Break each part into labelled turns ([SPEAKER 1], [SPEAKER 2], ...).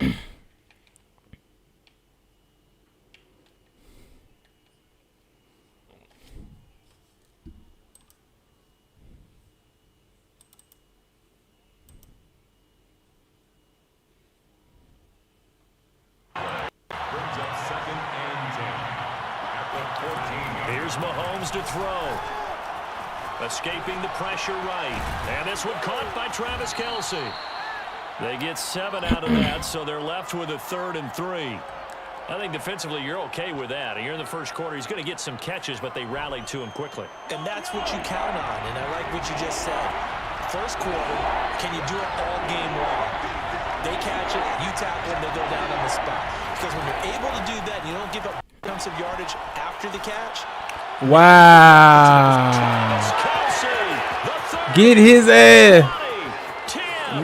[SPEAKER 1] Here's Mahomes to throw. Escaping the pressure right. And this one caught by Travis Kelce. They get 7 out of that, so they're left with a 3rd and 3. I think defensively you're okay with that. Here in the first quarter, he's going to get some catches, but they rallied to him quickly.
[SPEAKER 2] And that's what you count on, and I like what you just said. First quarter, can you do it all game long? They catch it, you tackle them, they go down on the spot. Because when you're able to do that, you don't give up chunks of yardage after the catch.
[SPEAKER 3] Wow. Get his ass.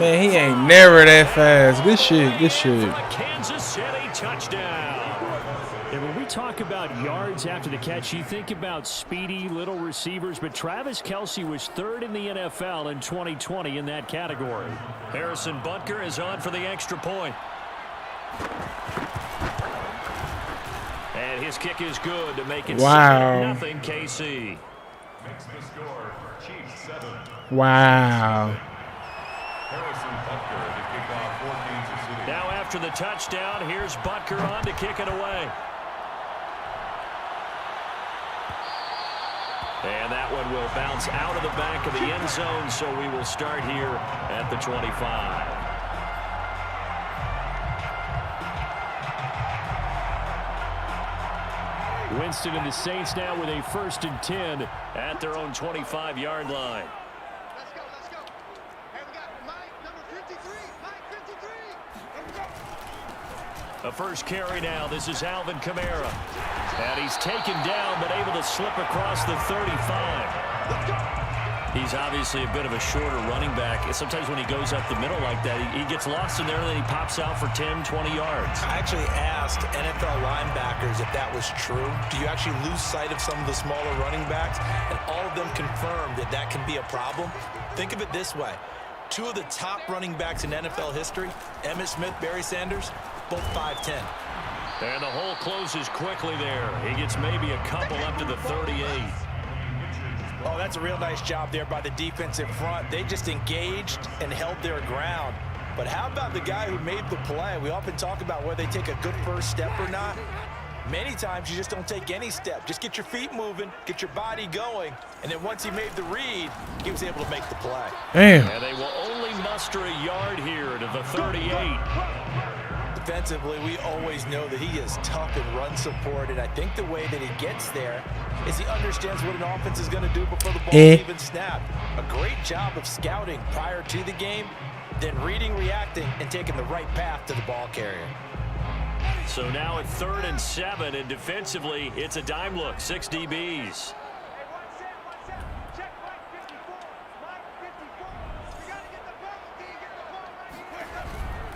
[SPEAKER 3] Man, he ain't never that fast. Good shit. Good shit.
[SPEAKER 1] Kansas City touchdown.
[SPEAKER 4] And when we talk about yards after the catch, you think about speedy little receivers, but Travis Kelce was 3rd in the NFL in 2020 in that category.
[SPEAKER 1] Harrison Butker is on for the extra point. And his kick is good to make it 7-0 KC.
[SPEAKER 5] Makes the score Chiefs 7.
[SPEAKER 3] Wow.
[SPEAKER 5] Harrison Butker to kick off for Kansas City.
[SPEAKER 1] Now after the touchdown, here's Butker on to kick it away. And that one will bounce out of the back of the end zone, so we will start here at the 25.
[SPEAKER 4] Winston and the Saints now with a 1st and 10
[SPEAKER 1] at their own 25-yard line.
[SPEAKER 6] Let's go. Hey, we got Mike, number 53. Mike, 53.
[SPEAKER 1] A first carry now. This is Alvin Kamara. And he's taken down, but able to slip across the 35.
[SPEAKER 6] Let's go.
[SPEAKER 1] He's obviously a bit of a shorter running back. Sometimes when he goes up the middle like that, he gets lost in there, and then he pops out for 10, 20 yards.
[SPEAKER 2] I actually asked NFL linebackers if that was true. Do you actually lose sight of some of the smaller running backs? And all of them confirmed that that can be a problem. Think of it this way. 2 of the top running backs in NFL history, Emmitt Smith, Barry Sanders, both 5'10".
[SPEAKER 1] And the hole closes quickly there. He gets maybe a couple up to the 38.
[SPEAKER 2] Oh, that's a real nice job there by the defensive front. They just engaged and held their ground. But how about the guy who made the play? We often talk about whether they take a good first step or not. Many times you just don't take any step. Just get your feet moving, get your body going, and then once he made the read, he was able to make the play.
[SPEAKER 3] Damn.
[SPEAKER 1] And they will only muster a yard here to the 38.
[SPEAKER 2] Defensively, we always know that he is tough and run support, and I think the way that he gets there is he understands what an offense is going to do before the ball even snapped. A great job of scouting prior to the game, then reading, reacting, and taking the right path to the ball carrier.
[SPEAKER 1] So now at 3rd and 7, and defensively, it's a dime look, 6 DBs.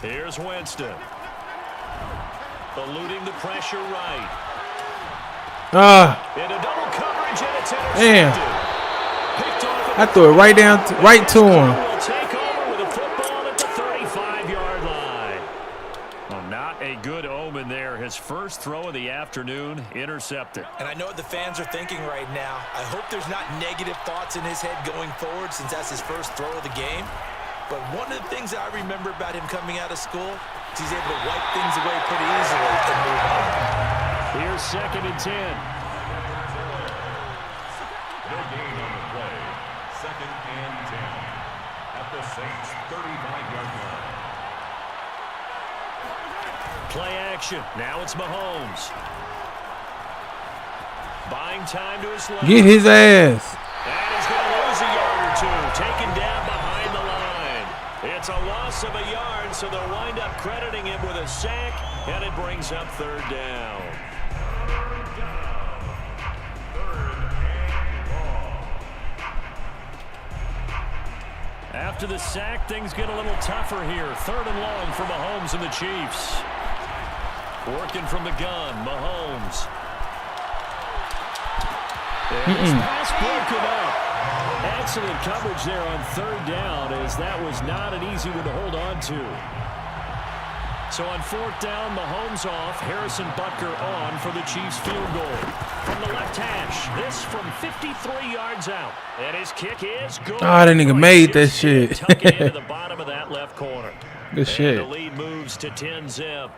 [SPEAKER 1] Here's Winston. Eluding the pressure right. Into double coverage, and it's intercepted.
[SPEAKER 3] Damn. I threw it right down, right to him.
[SPEAKER 1] Will take over with a football at the 35-yard line. Well, not a good omen there. His first throw of the afternoon intercepted.
[SPEAKER 2] And I know what the fans are thinking right now. I hope there's not negative thoughts in his head going forward since that's his first throw of the game. But one of the things I remember about him coming out of school is he's able to wipe things away pretty easily and move on.
[SPEAKER 4] Here's 2nd and 10.
[SPEAKER 5] No gain on the play. 2nd and 10 at the Saints' 35-yard line.
[SPEAKER 1] Play action. Now it's Mahomes. Buying time to his left.
[SPEAKER 3] Get his ass.
[SPEAKER 1] And he's going to lose a yard or two. Taken down behind the line. It's a loss of a yard, so they'll wind up crediting him with a sack, and it brings up 3rd down. After the sack, things get a little tougher here. 3rd and long for Mahomes and the Chiefs. Working from the gun, Mahomes. And this pass broken up. Excellent coverage there on 3rd down, as that was not an easy one to hold on to.
[SPEAKER 4] So on 4th down, Mahomes off, Harrison Butker on for the Chiefs field goal. From the left hash, this from 53 yards out. And his kick is good.
[SPEAKER 3] Oh, that nigga made that shit.
[SPEAKER 4] Tuck it into the bottom of that left corner.
[SPEAKER 3] Good shit.
[SPEAKER 4] And the lead moves to 10-zip.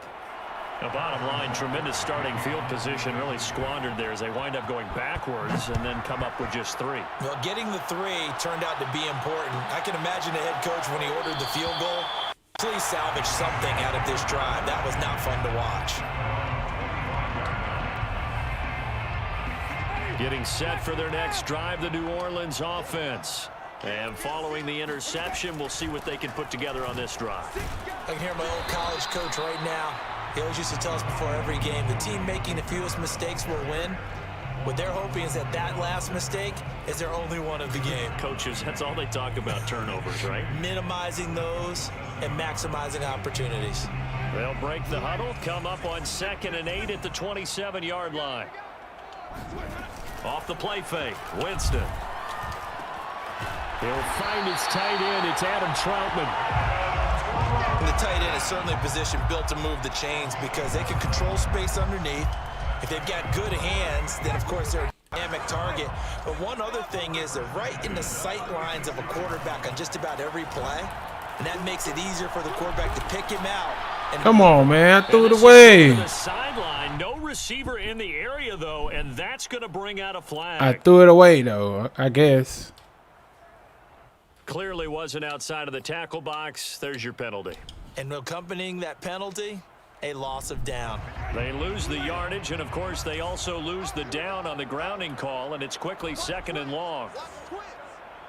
[SPEAKER 4] The bottom line, tremendous starting field position, really squandered there as they wind up going backwards and then come up with just 3.
[SPEAKER 2] Well, getting the 3 turned out to be important. I can imagine the head coach when he ordered the field goal. Please salvage something out of this drive. That was not fun to watch.
[SPEAKER 4] Getting set for their next drive, the New Orleans offense. And following the interception, we'll see what they can put together on this drive.
[SPEAKER 2] I can hear my old college coach right now. He always used to tell us before every game, the team making the fewest mistakes will win. What they're hoping is that last mistake is their only one of the game.
[SPEAKER 4] Coaches, that's all they talk about, turnovers, right?
[SPEAKER 2] Minimizing those and maximizing opportunities.
[SPEAKER 4] They'll break the huddle, come up on 2nd and 8 at the 27-yard line. Off the play fake, Winston. He'll find his tight end. It's Adam Troutman.
[SPEAKER 2] And the tight end is certainly a position built to move the chains because they can control space underneath. If they've got good hands, then of course they're a dynamic target. But one other thing is they're right in the sight lines of a quarterback on just about every play. And that makes it easier for the quarterback to pick him out. And
[SPEAKER 3] come on, man. I threw it away.
[SPEAKER 4] The sideline, no receiver in the area, though, and that's going to bring out a flag.
[SPEAKER 3] I threw it away, though, I guess.
[SPEAKER 4] Clearly wasn't outside of the tackle box. There's your penalty.
[SPEAKER 2] And accompanying that penalty, a loss of down.
[SPEAKER 4] They lose the yardage, and, of course, they also lose the down on the grounding call, and it's quickly 2nd and long.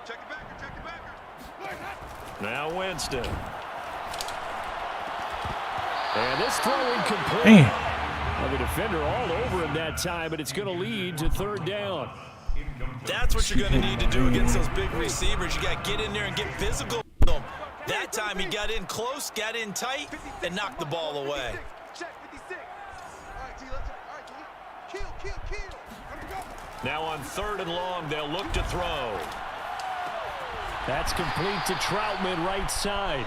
[SPEAKER 6] Check it back, check it back.
[SPEAKER 4] Now Winston. And this throw incomplete.
[SPEAKER 3] Damn.
[SPEAKER 4] Well, the defender all over him that time, but it's going to lead to 3rd down.
[SPEAKER 2] That's what you're going to need to do against those big receivers. You got to get in there and get physical with them. That time he got in close, got in tight, and knocked the ball away.
[SPEAKER 6] Check 56. All right, T, let's all right, T. Kill. Here we go.
[SPEAKER 4] Now on 3rd and long, they'll look to throw. That's complete to Troutman, right side.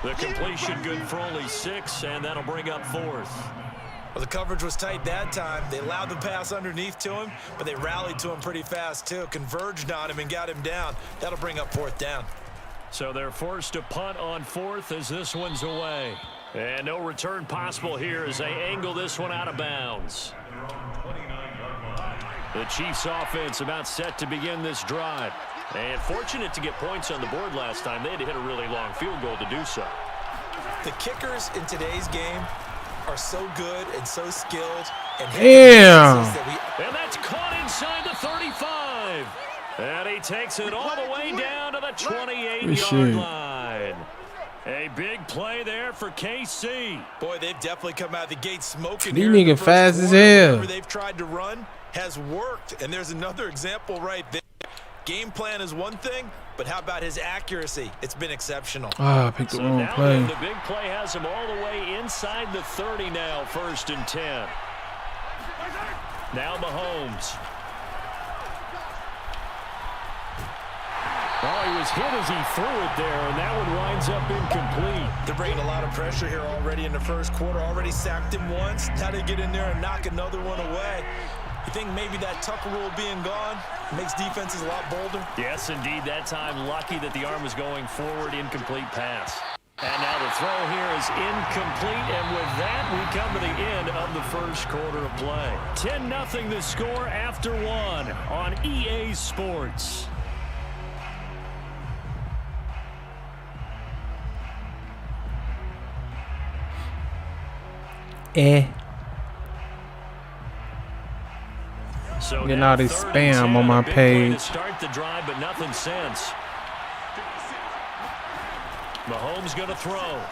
[SPEAKER 4] The completion good for only 6, and that'll bring up 4th.
[SPEAKER 2] Well, the coverage was tight that time. They allowed the pass underneath to him, but they rallied to him pretty fast, too. Converged on him and got him down. That'll bring up 4th down.
[SPEAKER 4] So they're forced to punt on 4th as this one's away. And no return possible here as they angle this one out of bounds. The Chiefs offense about set to begin this drive. And fortunate to get points on the board last time. They had to hit a really long field goal to do so.
[SPEAKER 2] The kickers in today's game are so good and so skilled. And
[SPEAKER 3] damn.
[SPEAKER 4] And that's caught inside the 35. And he takes it all the way down to the 28-yard line. A big play there for KC.
[SPEAKER 2] Boy, they've definitely come out of the gate smoking.
[SPEAKER 3] These niggas fast as hell.
[SPEAKER 2] Whatever they've tried to run has worked. And there's another example right there. Game plan is one thing, but how about his accuracy? It's been exceptional.
[SPEAKER 3] Ah, I picked the wrong play.
[SPEAKER 4] The big play has him all the way inside the 30 now, 1st and 10. Now Mahomes. Oh, he was hit as he threw it there, and that one winds up incomplete.
[SPEAKER 2] They're bringing a lot of pressure here already in the 1st quarter. Already sacked him once. Now they get in there and knock another one away. You think maybe that Tucker rule being gone makes defenses a lot bolder?
[SPEAKER 4] Yes, indeed. That time, lucky that the arm was going forward, incomplete pass. And now the throw here is incomplete, and with that, we come to the end of the 1st quarter of play. 10-0 the score after 1 on EA Sports. So
[SPEAKER 3] getting all this spam on my page.
[SPEAKER 4] Start the drive, but nothing since. Mahomes going to throw.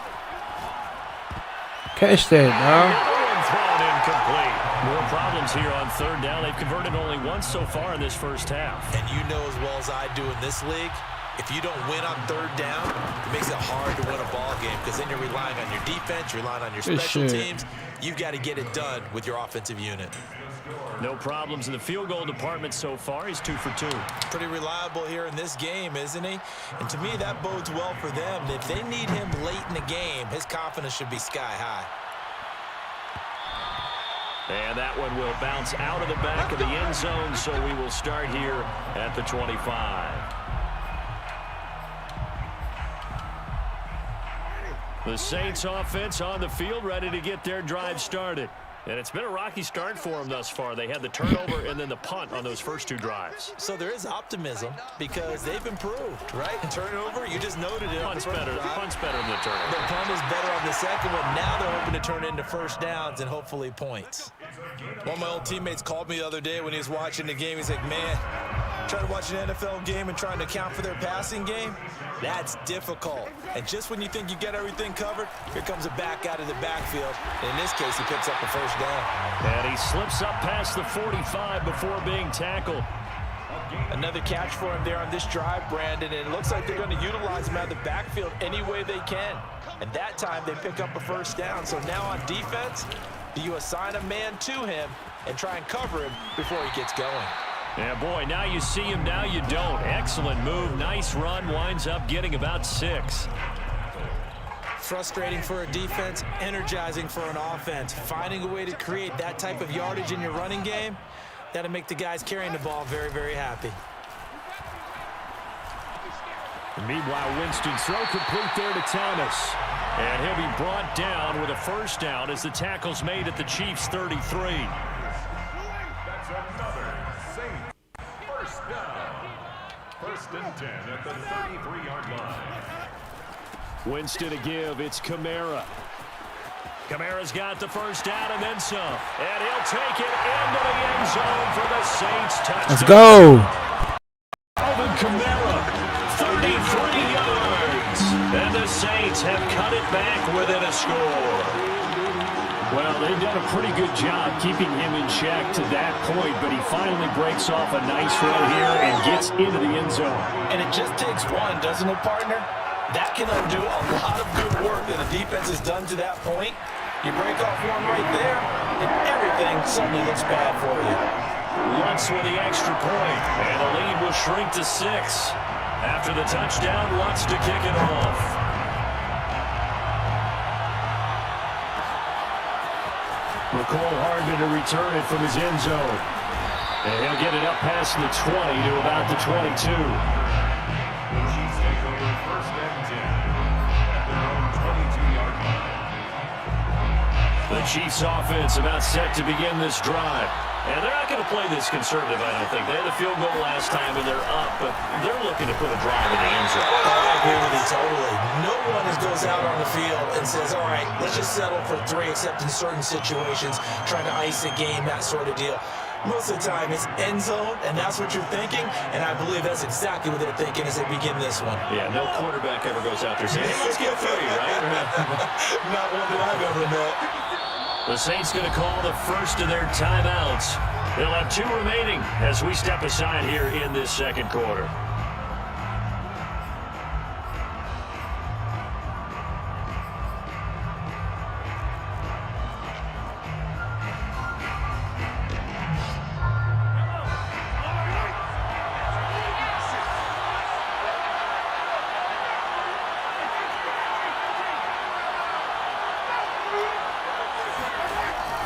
[SPEAKER 3] Catch that, dog.
[SPEAKER 4] Thrown incomplete. More problems here on 3rd down. They've converted only once so far in this 1st half.
[SPEAKER 2] And you know as well as I do in this league, if you don't win on 3rd down, it makes it hard to win a ball game because then you're relying on your defense, you're relying on your special teams. You've got to get it done with your offensive unit.
[SPEAKER 4] No problems in the field goal department so far. He's 2 for 2.
[SPEAKER 2] Pretty reliable here in this game, isn't he? And to me, that bodes well for them. If they need him late in the game, his confidence should be sky high.
[SPEAKER 4] And that one will bounce out of the back of the end zone, so we will start here at the 25. The Saints offense on the field, ready to get their drive started. And it's been a rocky start for them thus far. They had the turnover and then the punt on those first 2 drives.
[SPEAKER 2] So there is optimism because they've improved, right? Turnover, you just noted it.
[SPEAKER 4] Punt's better than the turnover.
[SPEAKER 2] The punt is better on the second one. Now they're hoping to turn it into first downs and hopefully points. One of my old teammates called me the other day when he was watching the game. He's like, man, trying to watch an NFL game and trying to account for their passing game, that's difficult. And just when you think you get everything covered, here comes a back out of the backfield. And in this case, he picks up the first down.
[SPEAKER 4] And he slips up past the 45 before being tackled.
[SPEAKER 2] Another catch for him there on this drive, Brandon, and it looks like they're going to utilize him out of the backfield any way they can. And that time, they pick up a first down. So now on defense, do you assign a man to him and try and cover him before he gets going?
[SPEAKER 4] Yeah, boy, now you see him, now you don't. Excellent move, nice run, winds up getting about 6.
[SPEAKER 2] Frustrating for a defense, energizing for an offense. Finding a way to create that type of yardage in your running game, that'll make the guys carrying the ball very, very happy.
[SPEAKER 4] And meanwhile, Winston's throw complete there to Thomas. And he'll be brought down with a first down as the tackle's made at the Chiefs' 33.
[SPEAKER 5] That's another Saints first down. 1st and 10 at the 33-yard line.
[SPEAKER 4] Winston to give. It's Kamara. Kamara's got the first down and then some. And he'll take it into the end zone for the Saints touchdown.
[SPEAKER 3] Let's go.
[SPEAKER 4] Alvin Kamara, 33 yards. And the Saints have cut it back within a score. Well, they've done a pretty good job keeping him in check to that point, but he finally breaks off a nice run here and gets into the end zone.
[SPEAKER 2] And it just takes one, doesn't it, partner? That can undo a lot of good work that the defense has done to that point. You break off one right there, and everything suddenly looks bad for you.
[SPEAKER 4] Lutz with the extra point, and the lead will shrink to 6. After the touchdown, Lutz to kick it off. McCole Hardman to return it from his end zone. And he'll get it up past the 20 to about the 22.
[SPEAKER 5] The Chiefs take over 1st and 10 at their own 22-yard line.
[SPEAKER 4] The Chiefs offense about set to begin this drive. And they're not going to play this conservative, I don't think. They had a field goal last time and they're up, but they're looking to put a drive in the end zone.
[SPEAKER 2] I agree with you totally. No one goes out on the field and says, all right, let's just settle for 3, except in certain situations, trying to ice a game, that sort of deal. Most of the time, it's end zone, and that's what you're thinking, and I believe that's exactly what they're thinking as they begin this one.
[SPEAKER 4] Yeah, no quarterback ever goes out there saying, hey, let's get 30, right?
[SPEAKER 2] Not one that I've ever met.
[SPEAKER 4] The Saints going to call the first of their timeouts. They'll have 2 remaining as we step aside here in this second quarter.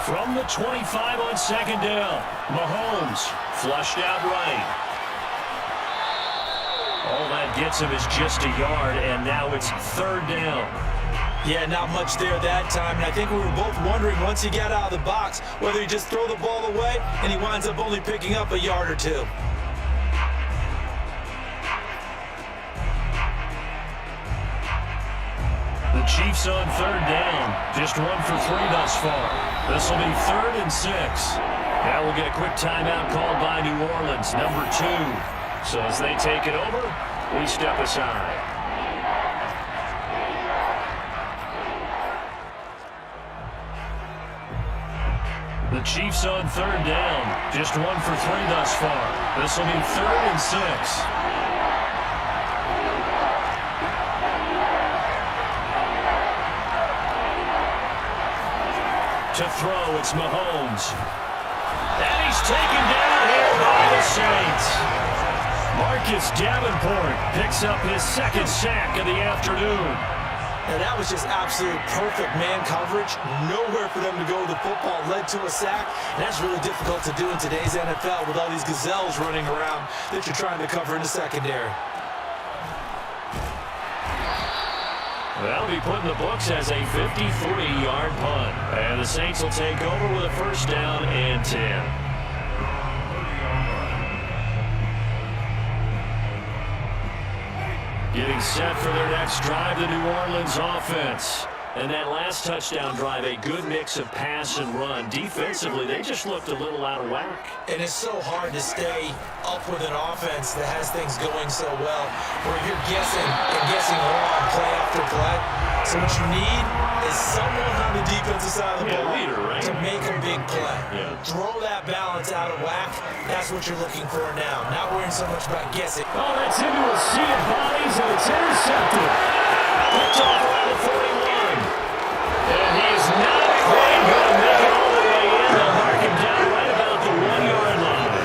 [SPEAKER 4] From the 25 on second down, Mahomes flushed out right. All that gets him is just a yard, and now it's 3rd down.
[SPEAKER 2] Yeah, not much there that time, and I think we were both wondering once he got out of the box whether he just throw the ball away and he winds up only picking up a yard or 2.
[SPEAKER 4] The Chiefs on 3rd down, just 1 for 3 thus far. This will be 3rd and 6. Now we'll get a quick timeout called by New Orleans, number 2. So as they take it over, we step aside. The Chiefs on 3rd down, just 1 for 3 thus far. This will be 3rd and 6. To throw, it's Mahomes. And taken down here by the Saints. Marcus Davenport picks up his second sack of the afternoon.
[SPEAKER 2] And that was just absolute perfect man coverage. Nowhere for them to go with the football. Led to a sack. And that's really difficult to do in today's NFL with all these gazelles running around that you're trying to cover in the secondary.
[SPEAKER 4] That'll be put in the books as a 53-yard punt. And the Saints will take over with a first down and 10. Getting set for their next drive, the New Orleans offense. And that last touchdown drive, a good mix of pass and run. Defensively, they just looked a little out of whack.
[SPEAKER 2] And it's so hard to stay up with an offense that has things going so well, where you're guessing and guessing wrong play after play. So what you need is someone on the defensive side of the ball
[SPEAKER 4] leader, right?
[SPEAKER 2] to make a big play.
[SPEAKER 4] Yeah.
[SPEAKER 2] Throw that balance out of whack. That's what you're looking for now. Not worrying so much about guessing.
[SPEAKER 4] Oh, that's into a sea of bodies, and it's intercepted. Picked off around the 41. And he is not quite going to make it all the way in. They'll mark him down right about the 1-yard line.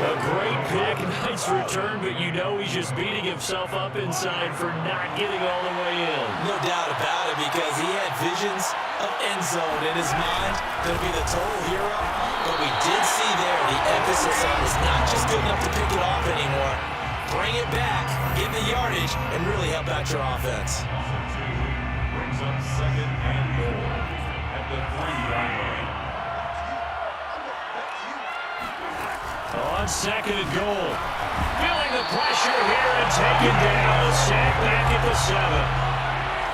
[SPEAKER 4] A great pick, nice return, but you know he's just beating himself up inside for not getting all the way in.
[SPEAKER 2] No doubt about it, because he had visions of end zone in his mind. Going to be the total hero. But we did see there the emphasis on is not just good enough to pick it off anymore. Bring it back, get the yardage, and really help out your offense.
[SPEAKER 5] Brings up second and goal at the 3-yard line.
[SPEAKER 4] On second and goal. Feeling the pressure here and taken down. A sack back at the 7.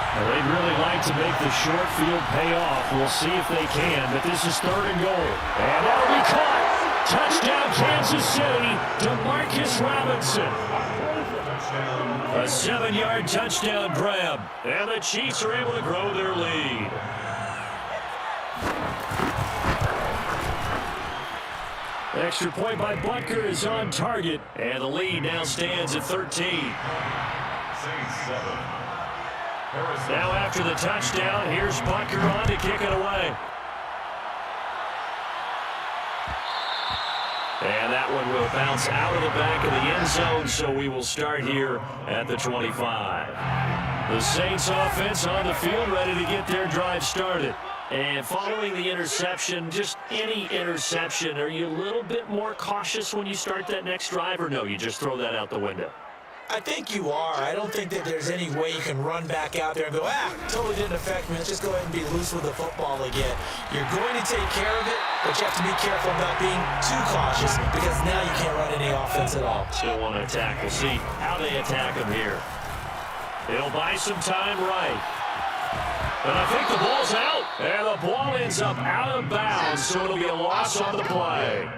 [SPEAKER 4] Well, they'd really like to make the short field pay off. We'll see if they can, but this is third and goal. And that'll be caught. Touchdown, Kansas City, DeMarcus Robinson. A 7-yard touchdown grab. And the Chiefs are able to grow their lead. Extra point by Butker is on target. And the lead now stands at 13.
[SPEAKER 5] Saints 7.
[SPEAKER 4] Now after the touchdown, here's Butker on to kick it away. And that one will bounce out of the back of the end zone, so we will start here at the 25. The Saints offense on the field, ready to get their drive started. And following the interception, just any interception, are you a little bit more cautious when you start that next drive, or no, you just throw that out the window?
[SPEAKER 2] I think you are. I don't think that there's any way you can run back out there and go, totally didn't affect me. Let's just go ahead and be loose with the football again. You're going to take care of it, but you have to be careful about being too cautious, because now you can't run any offense at all.
[SPEAKER 4] Still want to attack. We'll see how they attack him here. It'll buy some time right. And I think the ball's out. And the ball ends up out of bounds, so it'll be a loss on the play.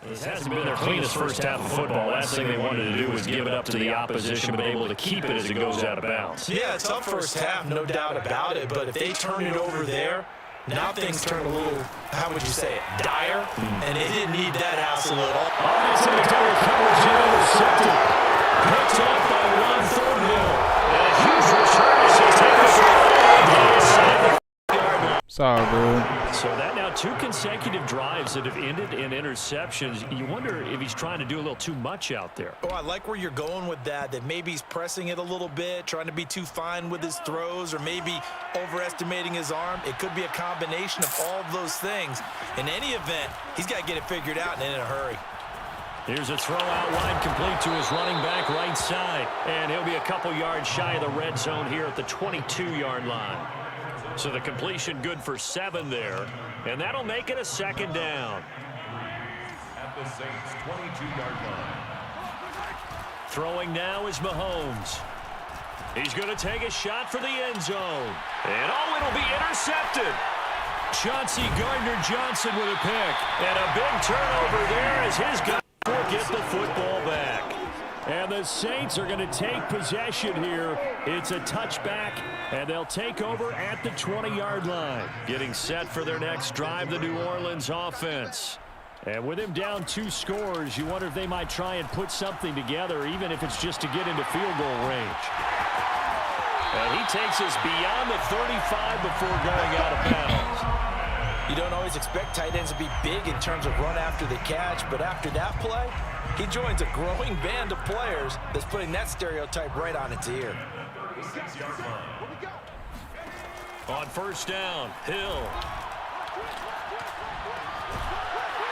[SPEAKER 4] This hasn't been their cleanest first half of football. Last thing they wanted to do was give it up to the opposition, but able to keep it as it goes out of bounds.
[SPEAKER 2] Yeah, it's tough first half, no doubt about it. But if they turn it over there, now things turn a little, how would you say it, dire. And they didn't need that hassle at all.
[SPEAKER 4] Offensive coverage intercepted. Picked off by Ron Thornhill. And a huge return as he takes it inside the 5-yard line.
[SPEAKER 3] Sorry, bro.
[SPEAKER 4] So that now 2 consecutive drives that have ended in interceptions. You wonder if he's trying to do a little too much out there.
[SPEAKER 2] Oh, I like where you're going with that maybe he's pressing it a little bit, trying to be too fine with his throws, or maybe overestimating his arm. It could be a combination of all of those things. In any event, he's got to get it figured out and in a hurry.
[SPEAKER 4] Here's a throw out wide, complete to his running back right side. And he'll be a couple yards shy of the red zone here at the 22-yard line. So the completion good for 7 there. And that'll make it a second down.
[SPEAKER 5] At the Saints 22-yard line.
[SPEAKER 4] Throwing now is Mahomes. He's going to take a shot for the end zone. And it'll be intercepted. Chauncey Gardner-Johnson with a pick. And a big turnover there as his guys will get the football back. And the Saints are going to take possession here. It's a touchback, and they'll take over at the 20-yard line. Getting set for their next drive, the New Orleans offense. And with him down 2 scores, you wonder if they might try and put something together, even if it's just to get into field goal range. And he takes us beyond the 35 before going out of bounds.
[SPEAKER 2] You don't always expect tight ends to be big in terms of run after the catch, but after that play, he joins a growing band of players that's putting that stereotype right on its ear.
[SPEAKER 1] On first down, Hill.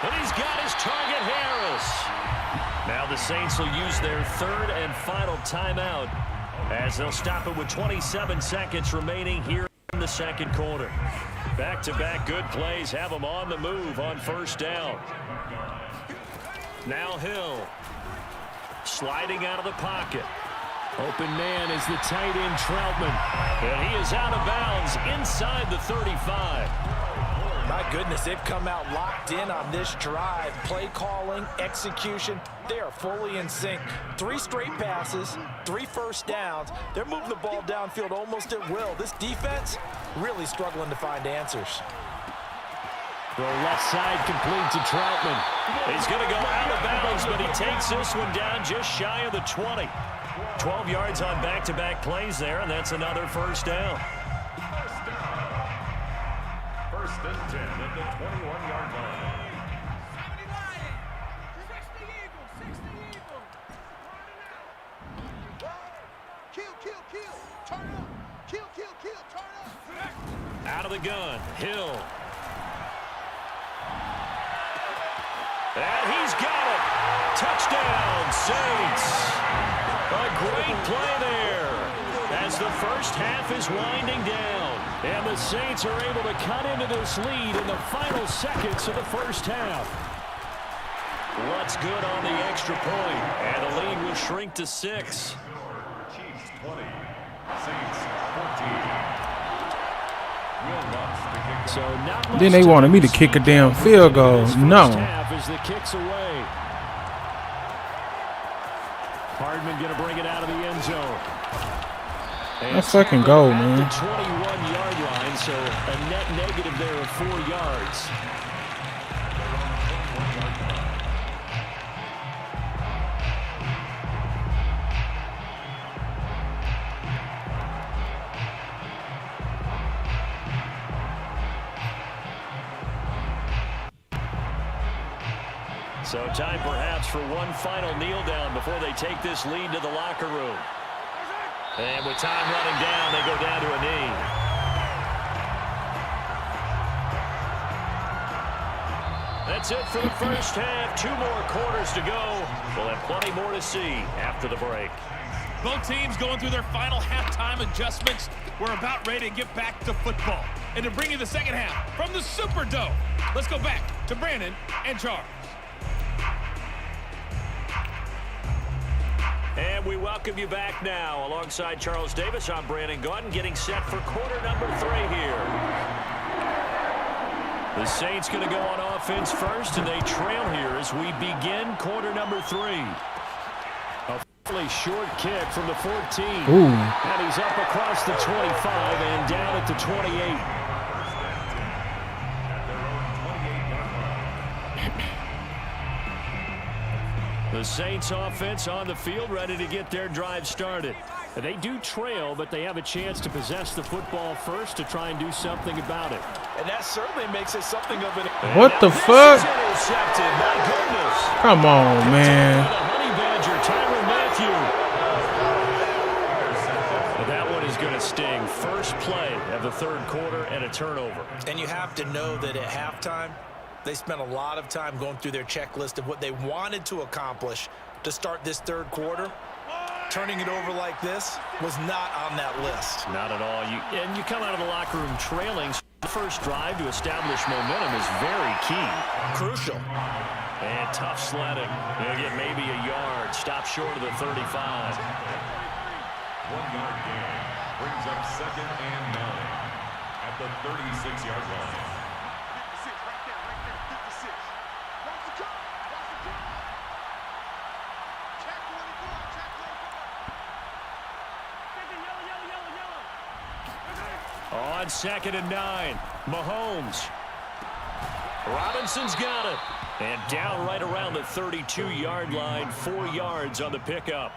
[SPEAKER 1] And he's got his target, Harris. Now the Saints will use their 3rd and final timeout as they'll stop it with 27 seconds remaining here in the 2nd quarter. Back-to-back good plays have them on the move on first down. Now Hill sliding out of the pocket. Open man is the tight end Troutman. And he is out of bounds inside the 35.
[SPEAKER 2] My goodness, they've come out locked in on this drive. Play calling, execution, they are fully in sync. 3 straight passes, 3 first downs. They're moving the ball downfield almost at will. This defense really struggling to find answers.
[SPEAKER 4] The left side complete to Troutman.
[SPEAKER 1] He's going to go out of bounds, but he takes this one down just shy of the 20. 12 yards on back-to-back plays there, and that's another first down.
[SPEAKER 5] First and 10 at the 21-yard line.
[SPEAKER 1] Out of the gun, Hill. And he's got it. Touchdown, Saints. A great play there as the first half is winding down. And the Saints are able to cut into this lead in the final seconds of the first half. What's good on the extra point? And the lead will shrink to 6.
[SPEAKER 5] Chiefs 20, Saints 14.
[SPEAKER 4] So not
[SPEAKER 3] Then they wanted me to kick a damn field goal. No.
[SPEAKER 4] Half as the kick's away. Hardman going to bring it out of the end zone.
[SPEAKER 3] That's fucking goal, man.
[SPEAKER 4] The 21-yard line, so a net negative there of 4 yards. So time perhaps for one final kneel down before they take this lead to the locker room. And with time running down, they go down to a knee. That's it for the first half. 2 more quarters to go. We'll have plenty more to see after the break.
[SPEAKER 7] Both teams going through their final halftime adjustments. We're about ready to get back to football. And to bring you the second half from the Superdome, let's go back to Brandon and Charles.
[SPEAKER 1] And we welcome you back now. Alongside Charles Davis, I'm Brandon Gaudin, getting set for quarter number 3 here. The Saints going to go on offense first, and they trail here as we begin quarter number 3. A fairly short kick from the 14.
[SPEAKER 3] Ooh.
[SPEAKER 4] And he's up across the 25 and down at the 28. The Saints offense on the field, ready to get their drive started. They do trail, but they have a chance to possess the football first to try and do something about it.
[SPEAKER 2] And that certainly makes it something of an...
[SPEAKER 3] What the fuck?
[SPEAKER 1] Intercepted. My goodness.
[SPEAKER 3] Come on, man.
[SPEAKER 1] The Honey Badger, Tyrann Mathieu. That one is going to sting. First play of the 3rd quarter and a turnover.
[SPEAKER 2] And you have to know that at halftime, they spent a lot of time going through their checklist of what they wanted to accomplish to start this 3rd quarter. Turning it over like this was not on that list.
[SPEAKER 1] Not at all. You come out of the locker room trailing. The first drive to establish momentum is very key.
[SPEAKER 2] Crucial.
[SPEAKER 1] And tough sledding. They'll get maybe a yard. Stop short of the 35.
[SPEAKER 5] 1-yard gain brings up 2nd and 9 at the 36-yard line.
[SPEAKER 1] On 2nd and 9, Mahomes. Robinson's got it.
[SPEAKER 4] And down right around the 32-yard line, 4 yards on the pickup.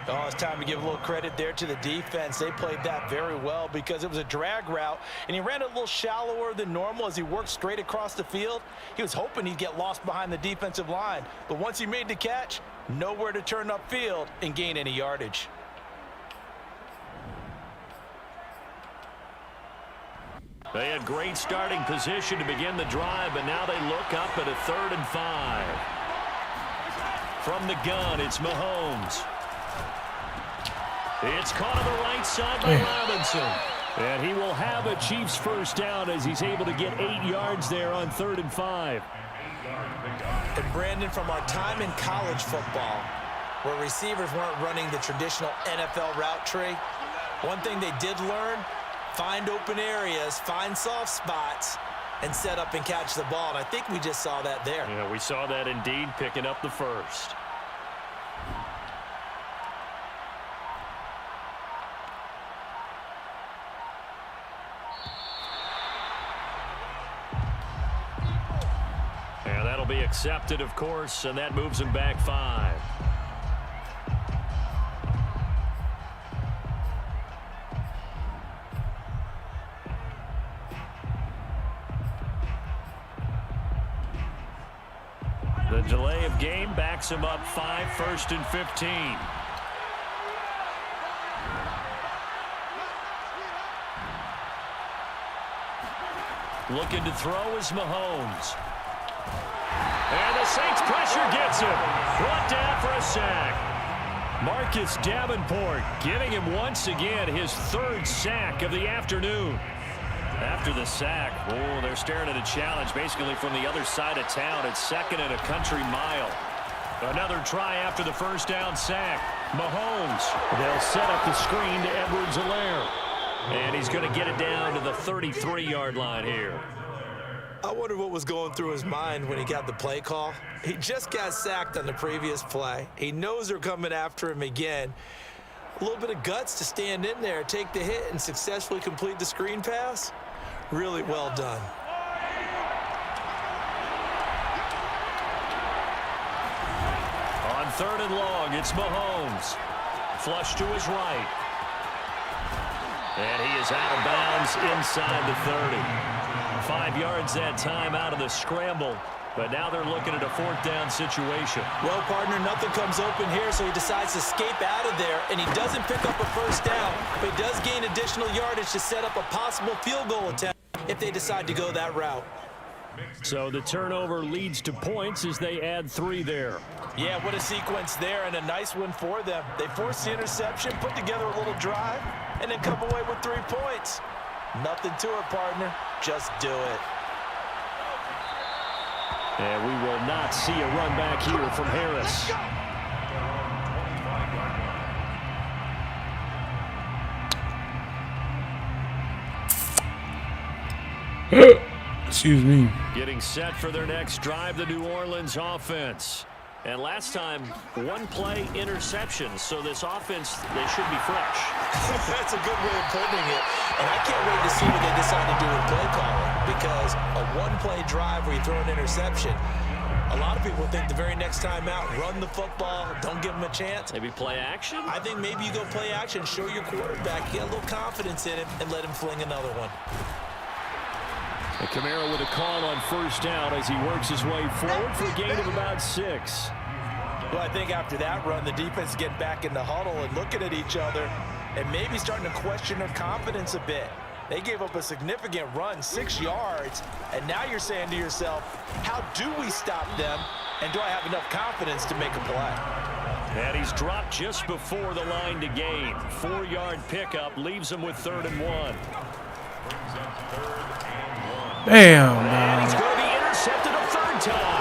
[SPEAKER 2] Oh, it's time to give a little credit there to the defense. They played that very well because it was a drag route, and he ran it a little shallower than normal as he worked straight across the field. He was hoping he'd get lost behind the defensive line, but once he made the catch, nowhere to turn upfield and gain any yardage.
[SPEAKER 4] They had great starting position to begin the drive, but now they look up at a 3rd and 5. From the gun, it's Mahomes. It's caught on the right side by Robinson. And he will have a Chiefs first down as he's able to get 8 yards there on 3rd and 5.
[SPEAKER 2] And Brandon, from our time in college football, where receivers weren't running the traditional NFL route tree, one thing they did learn, find open areas, find soft spots, and set up and catch the ball. And I think we just saw that there.
[SPEAKER 4] Yeah, we saw that indeed, picking up the first. And that'll be accepted, of course, and that moves him back 5. The delay of game backs him up 5, 1st and 15. Looking to throw is Mahomes. And the Saints pressure gets him. Brought down for a sack. Marcus Davenport giving him once again his 3rd sack of the afternoon. After the sack, oh, they're staring at a challenge basically from the other side of town. It's 2nd and a country mile. Another try after the first down sack. Mahomes. They'll set up the screen to Edwards-Helaire. And he's going to get it down to the 33-yard line here.
[SPEAKER 2] I wonder what was going through his mind when he got the play call. He just got sacked on the previous play. He knows they're coming after him again. A little bit of guts to stand in there, take the hit, and successfully complete the screen pass. Really well done.
[SPEAKER 4] On 3rd and long, it's Mahomes. Flush to his right. And he is out of bounds inside the 30. 5 yards that time out of the scramble. But now they're looking at a 4th down situation.
[SPEAKER 2] Well, partner, nothing comes open here, so he decides to escape out of there, and he doesn't pick up a first down, but he does gain additional yardage to set up a possible field goal attempt if they decide to go that route.
[SPEAKER 4] So the turnover leads to points as they add 3 there.
[SPEAKER 2] Yeah, what a sequence there, and a nice one for them. They force the interception, put together a little drive, and then come away with 3 points. Nothing to it, partner. Just do it.
[SPEAKER 4] And we will not see a run back here from Harris.
[SPEAKER 3] Excuse me.
[SPEAKER 4] Getting set for their next drive, the New Orleans offense. And last time, 1-play interception. So this offense, they should be fresh.
[SPEAKER 2] That's a good way of putting it. And I can't wait to see what they decide to do with play calling, because a 1-play drive where you throw an interception, a lot of people think the very next time out, run the football, don't give them a chance.
[SPEAKER 4] Maybe play action?
[SPEAKER 2] I think maybe you go play action, show your quarterback, get a little confidence in him, and let him fling another one.
[SPEAKER 4] And Kamara with a call on first down as he works his way forward for a gain of about 6.
[SPEAKER 2] Well, I think after that run, the defense is getting back in the huddle and looking at each other and maybe starting to question their confidence a bit. They gave up a significant run, 6 yards, and now you're saying to yourself, how do we stop them, and do I have enough confidence to make a play?
[SPEAKER 4] And he's dropped just before the line to gain. 4-yard pickup leaves him with 3rd and 1.
[SPEAKER 3] Damn,
[SPEAKER 4] And
[SPEAKER 3] man.
[SPEAKER 4] he's going to be intercepted a 3rd time.